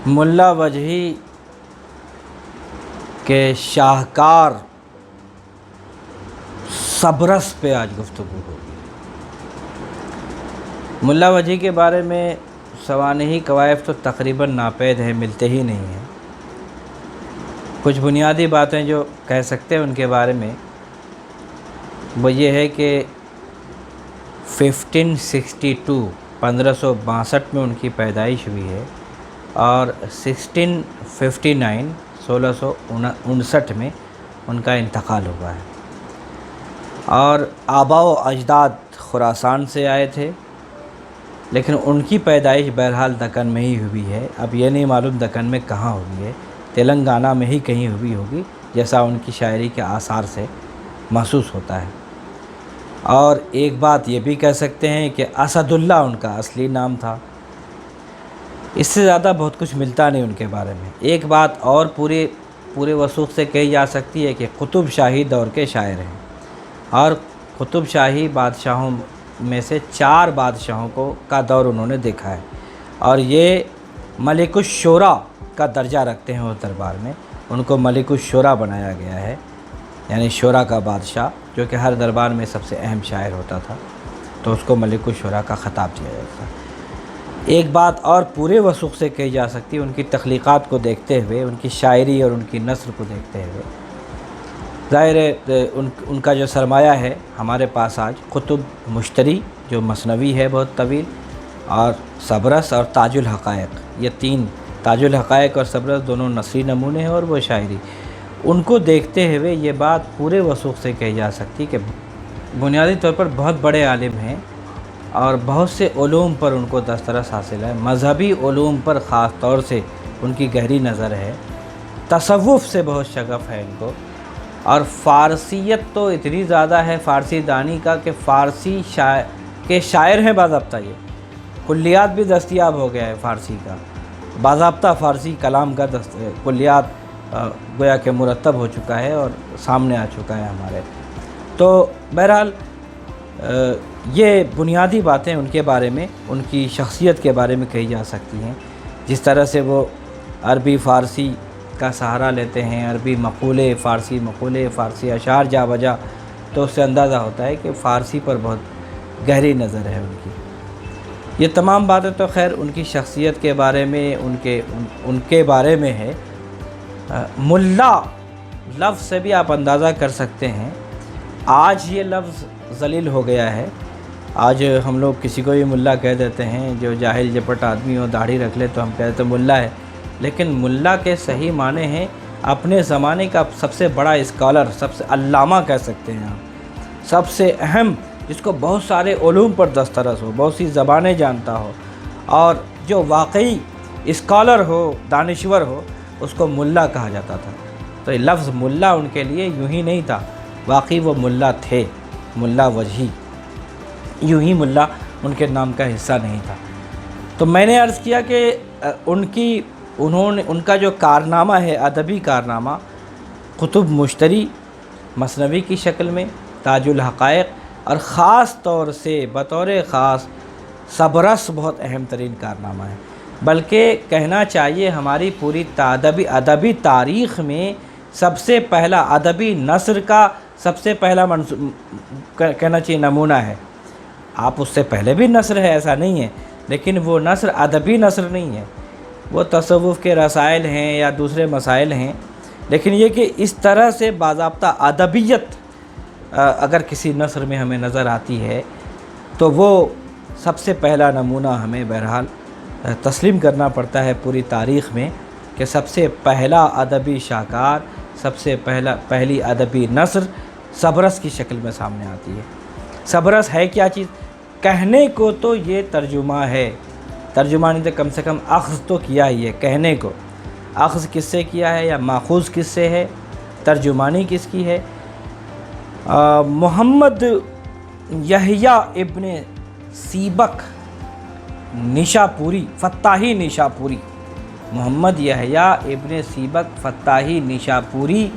ملا وجہی کے شاہکار صبرس پہ آج گفتگو ہوگی۔ ملا وجہی کے بارے میں سوانحی کوائف تو تقریباً ناپید ہیں، ملتے ہی نہیں ہیں۔ کچھ بنیادی باتیں جو کہہ سکتے ہیں ان کے بارے میں وہ یہ ہے کہ 1562 میں ان کی پیدائش ہوئی ہے اور 1659 میں ان کا انتقال ہوا ہے، اور آباء و اجداد خراسان سے آئے تھے، لیکن ان کی پیدائش بہرحال دکن میں ہی ہوئی ہے۔ اب یہ نہیں معلوم دکن میں کہاں ہوئی ہے، تلنگانہ میں ہی کہیں ہوئی ہوگی، جیسا ان کی شاعری کے آثار سے محسوس ہوتا ہے۔ اور ایک بات یہ بھی کہہ سکتے ہیں کہ اسد اللہ ان کا اصلی نام تھا۔ اس سے زیادہ بہت کچھ ملتا نہیں ان کے بارے میں۔ ایک بات اور پورے وثوق سے کہی جا سکتی ہے کہ قطب شاہی دور کے شاعر ہیں، اور قطب شاہی بادشاہوں میں سے 4 بادشاہوں کا دور انہوں نے دیکھا ہے، اور یہ ملک الشورا کا درجہ رکھتے ہیں اس دربار میں۔ ان کو ملک الشورا بنایا گیا ہے، یعنی شورا کا بادشاہ، جو کہ ہر دربار میں سب سے اہم شاعر ہوتا تھا، تو اس کو ملک الشورا کا خطاب دیا جاتا ہے۔ ایک بات اور پورے وثوق سے کہی جا سکتی ہے، ان کی تخلیقات کو دیکھتے ہوئے، ان کی شاعری اور ان کی نثر کو دیکھتے ہوئے، ظاہر ہے ان کا جو سرمایہ ہے ہمارے پاس آج کتب مشتری جو مثنوی ہے بہت طویل، اور صبرس اور تاج الحقائق، یہ 3 تاج الحقائق اور صبرس دونوں نثری نمونے ہیں، اور وہ شاعری، ان کو دیکھتے ہوئے یہ بات پورے وثوق سے کہی جا سکتی کہ بنیادی طور پر بہت بڑے عالم ہیں، اور بہت سے علوم پر ان کو دسترس حاصل ہے، مذہبی علوم پر خاص طور سے ان کی گہری نظر ہے، تصوف سے بہت شغف ہے ان کو، اور فارسیت تو اتنی زیادہ ہے فارسی دانی کا کہ فارسی کے شاعر ہیں باضابطہ، یہ کلیات بھی دستیاب ہو گیا ہے فارسی کا، باضابطہ فارسی کلام کا کلیات گویا کہ مرتب ہو چکا ہے اور سامنے آ چکا ہے ہمارے۔ تو بہرحال یہ بنیادی باتیں ان کے بارے میں، ان کی شخصیت کے بارے میں کہی جا سکتی ہیں، جس طرح سے وہ عربی فارسی کا سہارا لیتے ہیں، عربی مقولے فارسی اشعار جا بجا، تو اس سے اندازہ ہوتا ہے کہ فارسی پر بہت گہری نظر ہے ان کی۔ یہ تمام باتیں تو خیر ان کی شخصیت کے بارے میں، ان کے بارے میں ہے۔ ملا لفظ سے بھی آپ اندازہ کر سکتے ہیں، آج یہ لفظ ذلیل ہو گیا ہے۔ آج ہم لوگ کسی کو بھی ملا کہہ دیتے ہیں، جو جاہل جپٹ آدمی ہو، داڑھی رکھ لے تو ہم کہتے ہیں ملا ہے، لیکن ملا کے صحیح معنی ہیں اپنے زمانے کا سب سے بڑا اسکالر، سب سے علامہ کہہ سکتے ہیں آپ، سب سے اہم، جس کو بہت سارے علوم پر دسترس ہو، بہت سی زبانیں جانتا ہو، اور جو واقعی اسکالر ہو، دانشور ہو، اس کو ملا کہا جاتا تھا۔ تو یہ لفظ ملا ان کے لیے یوں ہی نہیں تھا، واقعی وہ ملا تھے، ملا وجہی، یوں ہی ملا ان کے نام کا حصہ نہیں تھا۔ تو میں نے عرض کیا کہ ان کا جو کارنامہ ہے، ادبی کارنامہ، کتب مشتری مثنوی کی شکل میں، تاج الحقائق، اور خاص طور سے بطور خاص صبرس بہت اہم ترین کارنامہ ہے، بلکہ کہنا چاہیے ہماری پوری ادبی تاریخ میں سب سے پہلا ادبی نثر کا سب سے پہلا کہنا چاہیے نمونہ ہے۔ آپ اس سے پہلے بھی نثر ہے، ایسا نہیں ہے، لیکن وہ نثر ادبی نثر نہیں ہے، وہ تصوف کے رسائل ہیں یا دوسرے مسائل ہیں، لیکن یہ کہ اس طرح سے باضابطہ ادبیت اگر کسی نثر میں ہمیں نظر آتی ہے تو وہ سب سے پہلا نمونہ ہمیں بہرحال تسلیم کرنا پڑتا ہے پوری تاریخ میں، کہ سب سے پہلا ادبی شاہکار، سب سے پہلی ادبی نثر صبرس کی شکل میں سامنے آتی ہے۔ صبرس ہے کیا چیز؟ کہنے کو تو یہ ترجمہ ہے، ترجمہ نہیں تو کم سے کم اخذ تو کیا ہی ہے، کہنے کو اخذ کس سے کیا ہے یا ماخوذ کس سے ہے، ترجمانی کس کی ہے؟ محمد یحییٰ ابن سیبک نیشاپوری، فتاحی نیشاپوری، محمد یحییٰ ابن سیبک فتاحی نیشاپوری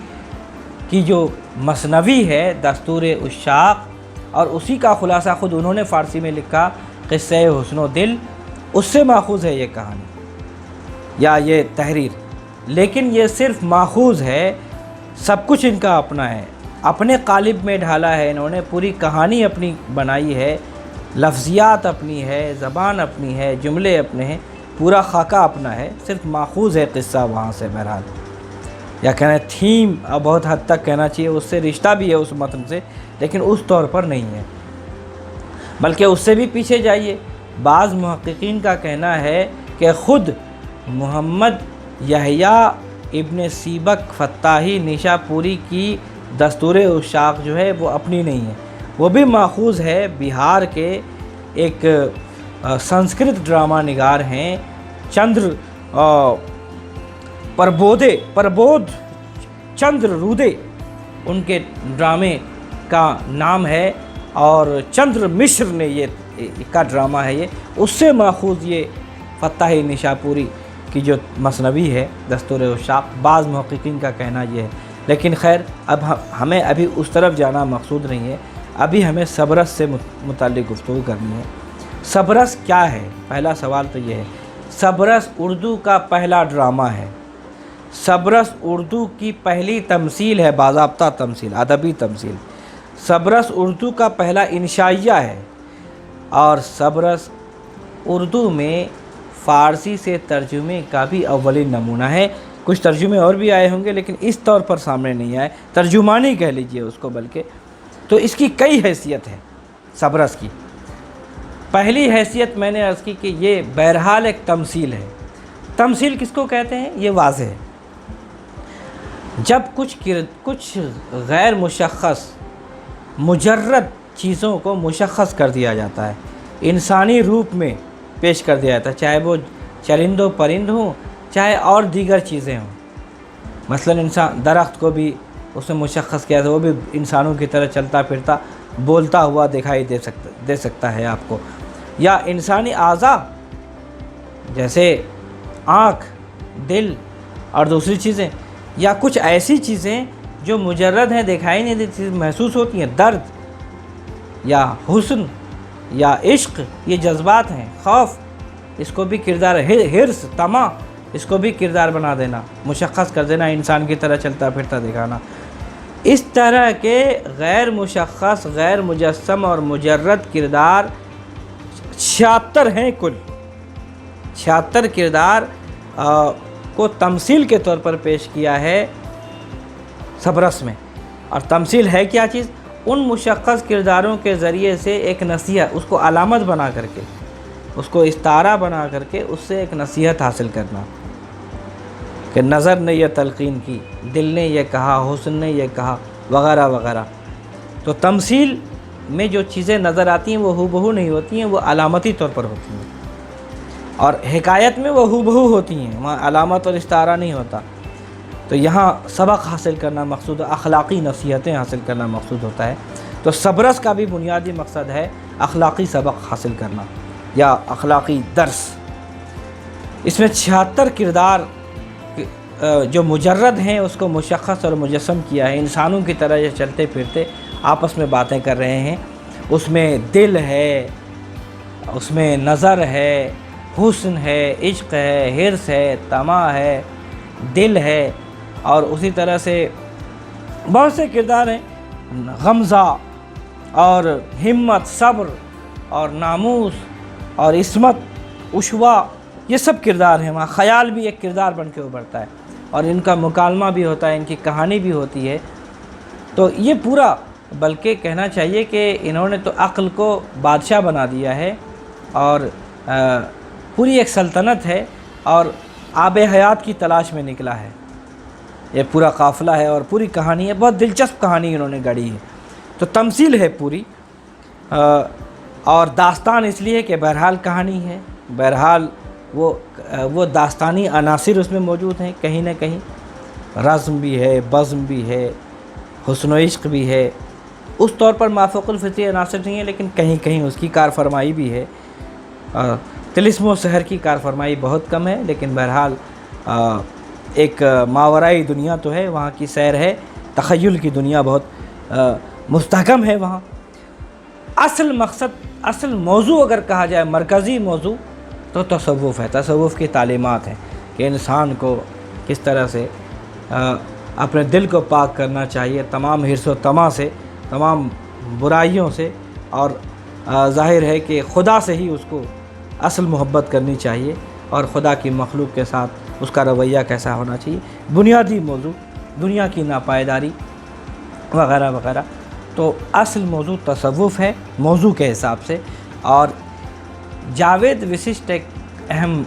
کی جو مثنوی ہے دستور عشاق، اور اسی کا خلاصہ خود انہوں نے فارسی میں لکھا، قصہ حسن و دل، اس سے ماخوذ ہے یہ کہانی۔ یا یہ تحریر، لیکن یہ صرف ماخوذ ہے، سب کچھ ان کا اپنا ہے، اپنے قالب میں ڈھالا ہے، انہوں نے پوری کہانی اپنی بنائی ہے، لفظیات اپنی ہے، زبان اپنی ہے، جملے اپنے ہیں، پورا خاکہ اپنا ہے، صرف ماخوذ ہے قصہ وہاں سے بہرحال، یا کہنا تھیم بہت حد تک کہنا چاہیے، اس سے رشتہ بھی ہے اس متن سے، لیکن اس طور پر نہیں ہے، بلکہ اس سے بھی پیچھے جائیے۔ بعض محققین کا کہنا ہے کہ خود محمد یحییٰ ابن سیبک فتاحی نیشاپوری کی دستور عشاق جو ہے وہ اپنی نہیں ہے، وہ بھی ماخوذ ہے بہار کے ایک سنسکرت ڈرامہ نگار ہیں چندر پربودھ چندر رودے، ان کے ڈرامے کا نام ہے، اور چندر مشر نے یہ کا ڈرامہ ہے، یہ اس سے ماخوذ یہ فتاحی نیشاپوری کی جو مثنوی ہے دستور عشاق، بعض محققین کا کہنا یہ ہے، لیکن خیر اب ہمیں ابھی اس طرف جانا مقصود نہیں ہے، ابھی ہمیں سبرس سے متعلق گفتگو کرنی ہے۔ سبرس کیا ہے؟ پہلا سوال تو یہ ہے، سبرس اردو کا پہلا ڈرامہ ہے، سبرس اردو کی پہلی تمثیل ہے، باضابطہ تمثیل، ادبی تمثیل، سبرس اردو کا پہلا انشائیہ ہے، اور سبرس اردو میں فارسی سے ترجمے کا بھی اولین نمونہ ہے، کچھ ترجمے اور بھی آئے ہوں گے لیکن اس طور پر سامنے نہیں آئے، ترجمانی کہہ لیجئے اس کو بلکہ، تو اس کی کئی حیثیت ہے سبرس کی۔ پہلی حیثیت میں نے عرض کی کہ یہ بہرحال ایک تمثیل ہے۔ تمثیل کس کو کہتے ہیں؟ یہ واضح ہے، جب کچھ غیر مشخص مجرد چیزوں کو مشخص کر دیا جاتا ہے، انسانی روپ میں پیش کر دیا جاتا ہے، چاہے وہ چرند و پرند ہوں، چاہے اور دیگر چیزیں ہوں، مثلا انسان درخت کو بھی اس نے مشخص کیا تھا، وہ بھی انسانوں کی طرح چلتا پھرتا بولتا ہوا دکھائی دے سکتا ہے آپ کو، یا انسانی اعضاء جیسے آنکھ، دل اور دوسری چیزیں، یا کچھ ایسی چیزیں جو مجرد ہیں، دکھائی نہیں دیتی، محسوس ہوتی ہیں، درد یا حسن یا عشق، یہ جذبات ہیں، خوف، اس کو بھی کردار، حرص، طمع، اس کو بھی کردار بنا دینا، مشخص کر دینا، انسان کی طرح چلتا پھرتا دکھانا، اس طرح کے غیر مشخص، غیر مجسم اور مجرد کردار 76 ہیں کل، 76 کردار کو تمثیل کے طور پر پیش کیا ہے سبرس میں۔ اور تمثیل ہے کیا چیز؟ ان مشخص کرداروں کے ذریعے سے ایک نصیحت، اس کو علامت بنا کر کے، اس کو استعارہ بنا کر کے اس سے ایک نصیحت حاصل کرنا، کہ نظر نے یہ تلقین کی، دل نے یہ کہا، حسن نے یہ کہا، وغیرہ وغیرہ۔ تو تمثیل میں جو چیزیں نظر آتی ہیں وہ ہو بہو نہیں ہوتی ہیں، وہ علامتی طور پر ہوتی ہیں، اور حکایت میں وہ ہو بہو ہوتی ہیں، وہاں علامت اور استعارہ نہیں ہوتا۔ تو یہاں سبق حاصل کرنا مقصود، اخلاقی نصیحتیں حاصل کرنا مقصود ہوتا ہے۔ تو سبرس کا بھی بنیادی مقصد ہے اخلاقی سبق حاصل کرنا یا اخلاقی درس۔ اس میں 76 کردار جو مجرد ہیں اس کو مشخص اور مجسم کیا ہے، انسانوں کی طرح یہ چلتے پھرتے آپس میں باتیں کر رہے ہیں، اس میں دل ہے، اس میں نظر ہے، حسن ہے، عشق ہے، حرص ہے، طمع ہے، دل ہے، اور اسی طرح سے بہت سے کردار ہیں، غمزہ اور ہمت، صبر اور ناموس اور عصمت، عشوہ، یہ سب کردار ہیں وہاں۔ خیال بھی ایک کردار بن کے ابھرتا ہے، اور ان کا مکالمہ بھی ہوتا ہے، ان کی کہانی بھی ہوتی ہے۔ تو یہ پورا، بلکہ کہنا چاہیے کہ انہوں نے تو عقل کو بادشاہ بنا دیا ہے، اور پوری ایک سلطنت ہے، اور آب حیات کی تلاش میں نکلا ہے، یہ پورا قافلہ ہے اور پوری کہانی ہے، بہت دلچسپ کہانی انہوں نے گڑھی ہے۔ تو تمثیل ہے پوری، اور داستان اس لیے کہ بہرحال کہانی ہے، بہرحال وہ داستانی عناصر اس میں موجود ہیں، کہیں نہ کہیں رزم بھی ہے، بزم بھی ہے، حسن و عشق بھی ہے، اس طور پر مافوق الفطری عناصر نہیں ہیں، لیکن کہیں کہیں اس کی کارفرمائی بھی ہے۔ طلسم و سحر کی کارفرمائی بہت کم ہے، لیکن بہرحال ایک ماورائی دنیا تو ہے، وہاں کی سیر ہے، تخیل کی دنیا بہت مستحکم ہے وہاں۔ اصل مقصد، اصل موضوع اگر کہا جائے، مرکزی موضوع تو تصوف ہے، تصوف کی تعلیمات ہیں، کہ انسان کو کس طرح سے اپنے دل کو پاک کرنا چاہیے تمام حرص و طمع سے، تمام برائیوں سے، اور ظاہر ہے کہ خدا سے ہی اس کو اصل محبت کرنی چاہیے، اور خدا کی مخلوق کے ساتھ اس کا رویہ کیسا ہونا چاہیے، بنیادی موضوع دنیا کی ناپائیداری وغیرہ وغیرہ۔ تو اصل موضوع تصوف ہے موضوع کے حساب سے، اور جاوید وسشٹ ایک اہم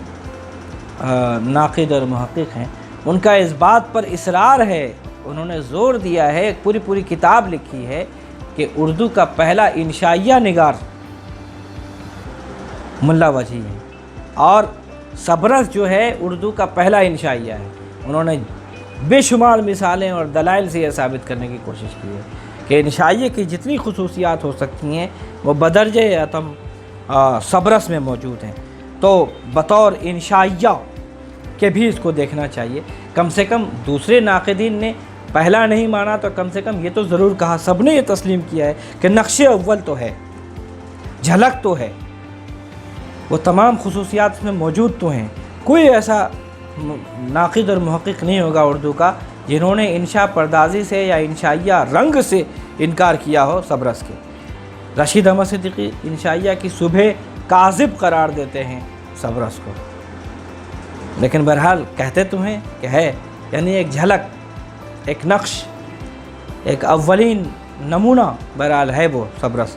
ناقد اور محقق ہیں، ان کا اس بات پر اصرار ہے، انہوں نے زور دیا ہے، ایک پوری کتاب لکھی ہے کہ اردو کا پہلا انشائیہ نگار ملا وجہی ہے، اور صبرس جو ہے اردو کا پہلا انشائیہ ہے۔ انہوں نے بے شمار مثالیں اور دلائل سے یہ ثابت کرنے کی کوشش کی ہے کہ انشائیہ کی جتنی خصوصیات ہو سکتی ہیں وہ بدرجہ اتم صبرس میں موجود ہیں۔ تو بطور انشائیہ کے بھی اس کو دیکھنا چاہیے، کم سے کم دوسرے ناقدین نے پہلا نہیں مانا تو کم سے کم یہ تو ضرور کہا، سب نے یہ تسلیم کیا ہے کہ نقش اول تو ہے، جھلک تو ہے، وہ تمام خصوصیات اس میں موجود تو ہیں۔ کوئی ایسا ناقد اور محقق نہیں ہوگا اردو کا جنہوں نے انشاء پردازی سے یا انشائیہ رنگ سے انکار کیا ہو صبرس کے۔ رشید احمد صدیقی انشائیہ کی صبح کاذب قرار دیتے ہیں صبرس کو، لیکن بہرحال کہتے تو ہیں کہ ہے، یعنی ایک جھلک، ایک نقش، ایک اولین نمونہ بہرحال ہے وہ صبرس۔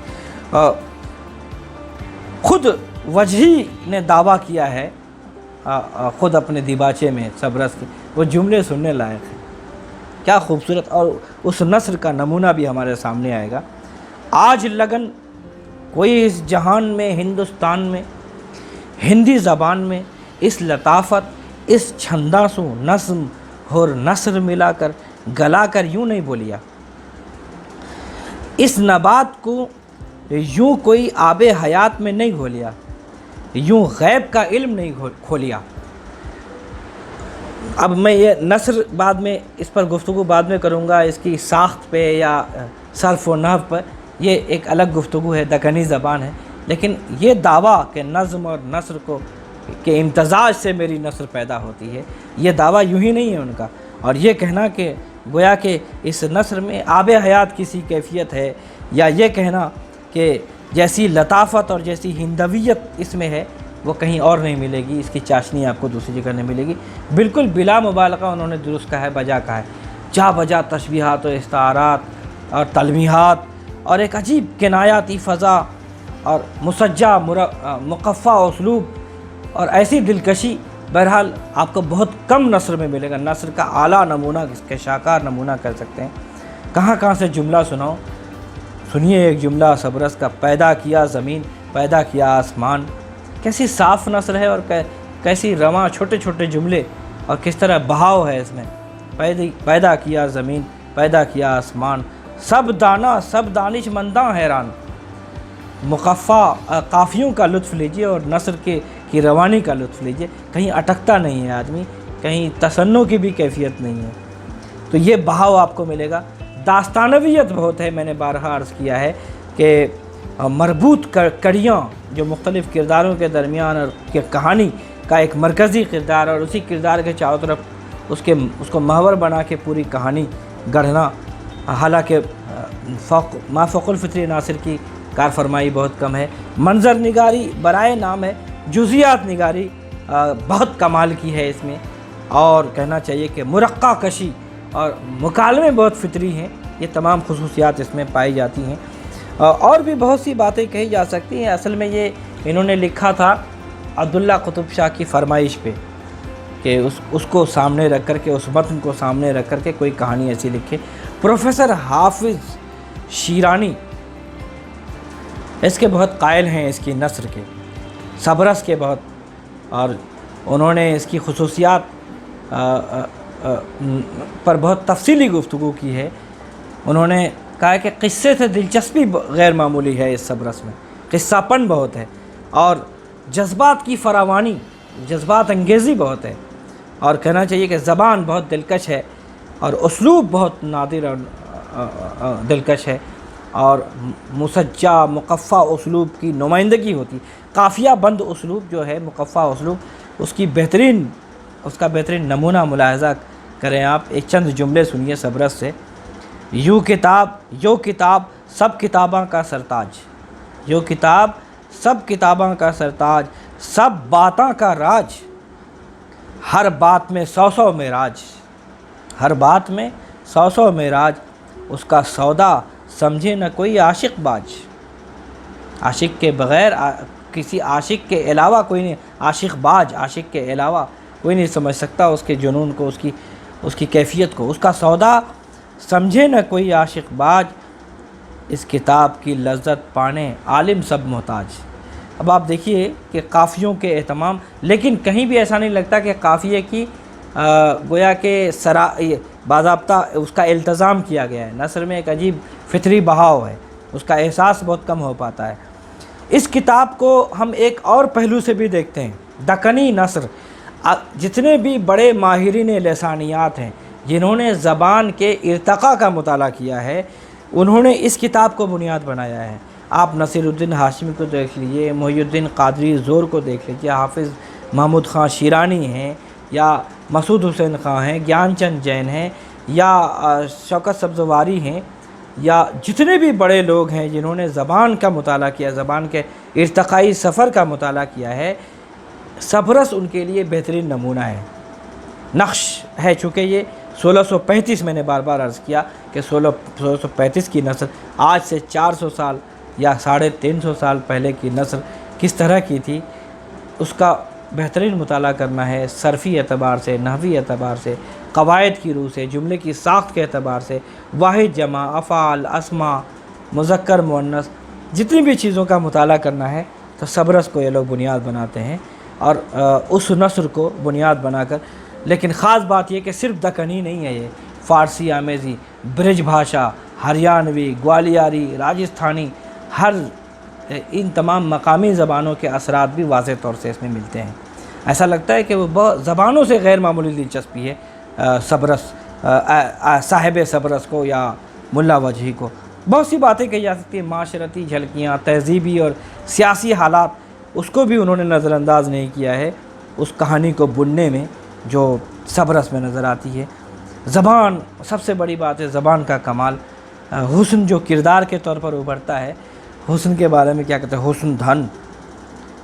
خود وجہی نے دعویٰ کیا ہے خود اپنے دیباچے میں صبرس کے، وہ جملے سننے لائق ہیں، کیا خوبصورت، اور اس نثر کا نمونہ بھی ہمارے سامنے آئے گا۔ آج لگن کوئی اس جہان میں، ہندوستان میں، ہندی زبان میں اس لطافت، اس چھنداسوں نظم اور نثر ملا کر گلا کر یوں نہیں بولیا، اس نبات کو یوں کوئی آب حیات میں نہیں گھولیا، یوں غیب کا علم نہیں کھولیا۔ اب میں یہ نثر بعد میں اس پر گفتگو بعد میں کروں گا، اس کی ساخت پہ یا صرف و نحو پر، یہ ایک الگ گفتگو ہے، دکنی زبان ہے، لیکن یہ دعویٰ کہ نظم اور نثر کو کہ امتزاج سے میری نثر پیدا ہوتی ہے، یہ دعویٰ یوں ہی نہیں ہے ان کا، اور یہ کہنا کہ گویا کہ اس نثر میں آب حیات کسی کیفیت ہے، یا یہ کہنا کہ جیسی لطافت اور جیسی ہندویت اس میں ہے وہ کہیں اور نہیں ملے گی، اس کی چاشنی آپ کو دوسری جگہ نہیں ملے گی، بالکل بلا مبالغہ انہوں نے درست کہا ہے، بجا کہا ہے، جا بجا تشبیہات و استعارات اور تلمیحات اور ایک عجیب کنایاتی فضا اور مسجع مقفع اسلوب اور ایسی دلکشی، بہرحال آپ کو بہت کم نثر میں ملے گا۔ نثر کا اعلیٰ نمونہ، اس کے شاہکار نمونہ کر سکتے ہیں۔ کہاں سے جملہ سناؤ، سنیے ایک جملہ صبرس کا، پیدا کیا زمین، پیدا کیا آسمان، کیسی صاف نثر ہے اور کیسی رواں چھوٹے چھوٹے جملے، اور کس طرح بہاؤ ہے اس میں۔ پیدا کیا زمین، پیدا کیا آسمان، سب دانا سب دانش منداں حیران۔ مقفع قافیوں کا لطف لیجئے اور نثر کی روانی کا لطف لیجئے، کہیں اٹکتا نہیں ہے آدمی، کہیں تصنع کی بھی کیفیت نہیں ہے، تو یہ بہاؤ آپ کو ملے گا۔ داستانویت بہت ہے، میں نے بارہا عرض کیا ہے کہ مربوط کڑیاں جو مختلف کرداروں کے درمیان، اور کہانی کا ایک مرکزی کردار، اور اسی کردار کے چاروں طرف اس کو محور بنا کے پوری کہانی گڑھنا، حالانکہ ما فوق الفطری ناصر کی کار فرمائی بہت کم ہے۔ منظر نگاری برائے نام ہے، جزیات نگاری بہت کمال کی ہے اس میں، اور کہنا چاہیے کہ مرقع کشی اور مکالمے بہت فطری ہیں، یہ تمام خصوصیات اس میں پائی جاتی ہیں۔ اور بھی بہت سی باتیں کہی جا سکتی ہیں، اصل میں یہ انہوں نے لکھا تھا عبداللہ قطب شاہ کی فرمائش پہ کہ اس کو سامنے رکھ کر کے، اس متن کو سامنے رکھ کر کے کوئی کہانی ایسی لکھے۔ پروفیسر حافظ شیرانی اس کے بہت قائل ہیں، اس کی نثر کے، صبرس کے بہت، اور انہوں نے اس کی خصوصیات پر بہت تفصیلی گفتگو کی ہے۔ انہوں نے کہا کہ قصے سے دلچسپی غیر معمولی ہے اس صبرس میں، قصہ پن بہت ہے، اور جذبات کی فراوانی، جذبات انگیزی بہت ہے، اور کہنا چاہیے کہ زبان بہت دلکش ہے، اور اسلوب بہت نادر اور دلکش ہے، اور مسجع مقفع اسلوب کی نمائندگی ہوتی، قافیہ بند اسلوب جو ہے، مقفع اسلوب، اس کی بہترین اس کا بہترین نمونہ ملاحظہ کریں آپ، ایک چند جملے سنیے سبرس سے۔ یو کتاب سب کتاباں کا سرتاج، یو کتاب سب کتاباں کا سرتاج، سب باتاں کا راج، ہر بات میں سو سو معراج، ہر بات میں سو سو معراج، اس کا سودا سمجھے نہ کوئی عاشق باج، عاشق کے بغیر کسی عاشق کے علاوہ کوئی نہیں، عاشق باج، عاشق کے علاوہ کوئی نہیں سمجھ سکتا اس کے جنون کو، اس کی کیفیت کو، اس کا سودا سمجھے نہ کوئی عاشق باج، اس کتاب کی لذت پانے عالم سب محتاج۔ اب آپ دیکھیے کہ قافیوں کے اہتمام، لیکن کہیں بھی ایسا نہیں لگتا کہ قافیے کی گویا کہ باضابطہ اس کا التزام کیا گیا ہے، نثر میں ایک عجیب فطری بہاؤ ہے، اس کا احساس بہت کم ہو پاتا ہے۔ اس کتاب کو ہم ایک اور پہلو سے بھی دیکھتے ہیں، دکنی نثر، جتنے بھی بڑے ماہرین لسانیات ہیں جنہوں نے زبان کے ارتقاء کا مطالعہ کیا ہے، انہوں نے اس کتاب کو بنیاد بنایا ہے۔ آپ نصیر الدین ہاشمی کو دیکھ لیجئے، محی الدین قادری زور کو دیکھ لیجئے، حافظ محمود خان شیرانی ہیں، یا مسعود حسین خان ہیں، گیان چند جین ہیں، یا شوکت سبزواری ہیں، یا جتنے بھی بڑے لوگ ہیں جنہوں نے زبان کا مطالعہ کیا، زبان کے ارتقائی سفر کا مطالعہ کیا ہے، سبرس ان کے لیے بہترین نمونہ ہے، نقش ہے۔ چونکہ یہ 1635 میں نے بار بار عرض کیا کہ 1635 کی نثر آج سے 400 سال یا 350 سال پہلے کی نثر کس طرح کی تھی، اس کا بہترین مطالعہ کرنا ہے، صرفی اعتبار سے، نحوی اعتبار سے، قواعد کی روح سے، جملے کی ساخت کے اعتبار سے، واحد جمع، افعال، اسماء، مذکر مؤنث، جتنی بھی چیزوں کا مطالعہ کرنا ہے تو سبرس کو یہ لوگ بنیاد بناتے ہیں، اور اس نثر کو بنیاد بنا کر، لیکن خاص بات یہ کہ صرف دکنی نہیں ہے، یہ فارسی آمیزی، برج بھاشا، ہریانوی، گوالیاری، راجستھانی، ہر ان تمام مقامی زبانوں کے اثرات بھی واضح طور سے اس میں ملتے ہیں۔ ایسا لگتا ہے کہ وہ بہت زبانوں سے غیر معمولی دلچسپی ہے سبرس، صاحب سبرس کو یا ملا وجہی کو۔ بہت سی باتیں کہی جا سکتی ہیں، معاشرتی جھلکیاں، تہذیبی اور سیاسی حالات، اس کو بھی انہوں نے نظر انداز نہیں کیا ہے اس کہانی کو بننے میں جو سبرس میں نظر آتی ہے۔ زبان، سب سے بڑی بات ہے زبان کا کمال، حسن جو کردار کے طور پر ابھرتا ہے، حسن کے بارے میں کیا کہتے ہیں، حسن دھن،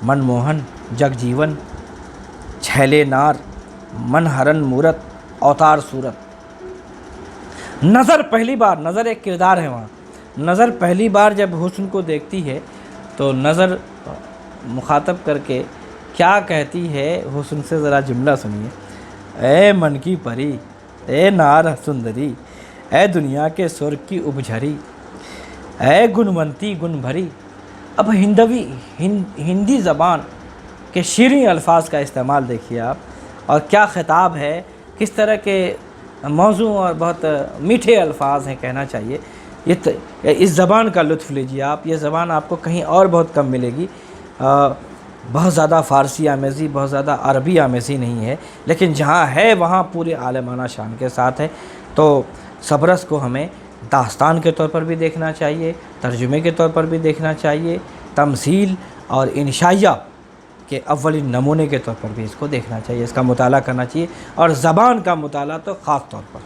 من موہن، جگ جیون، چھیلے نار، من ہرن مورت، اوتار صورت۔ نظر پہلی بار، نظر ایک کردار ہے وہاں، نظر پہلی بار جب حسن کو دیکھتی ہے تو نظر مخاطب کر کے کیا کہتی ہے، حسن سے ذرا جملہ سنیے۔ اے من کی پری، اے نار سندری، اے دنیا کے سرخ کی ابجھری، اے گنونتی گن بھری۔ اب ہندی زبان کے شیریں الفاظ کا استعمال دیکھیے آپ، اور کیا خطاب ہے، کس طرح کے موزوں اور بہت میٹھے الفاظ ہیں کہنا چاہیے۔ اس زبان کا لطف لیجیے آپ، یہ زبان آپ کو کہیں اور بہت کم ملے گی، بہت زیادہ فارسی آمیزی، بہت زیادہ عربی آمیزی نہیں ہے، لیکن جہاں ہے وہاں پورے عالمانہ شان کے ساتھ ہے۔ تو سبرس کو ہمیں داستان کے طور پر بھی دیکھنا چاہیے، ترجمے کے طور پر بھی دیکھنا چاہیے، تمثیل اور انشائیہ کے اولین نمونے کے طور پر بھی اس کو دیکھنا چاہیے، اس کا مطالعہ کرنا چاہیے، اور زبان کا مطالعہ تو خاص طور پر۔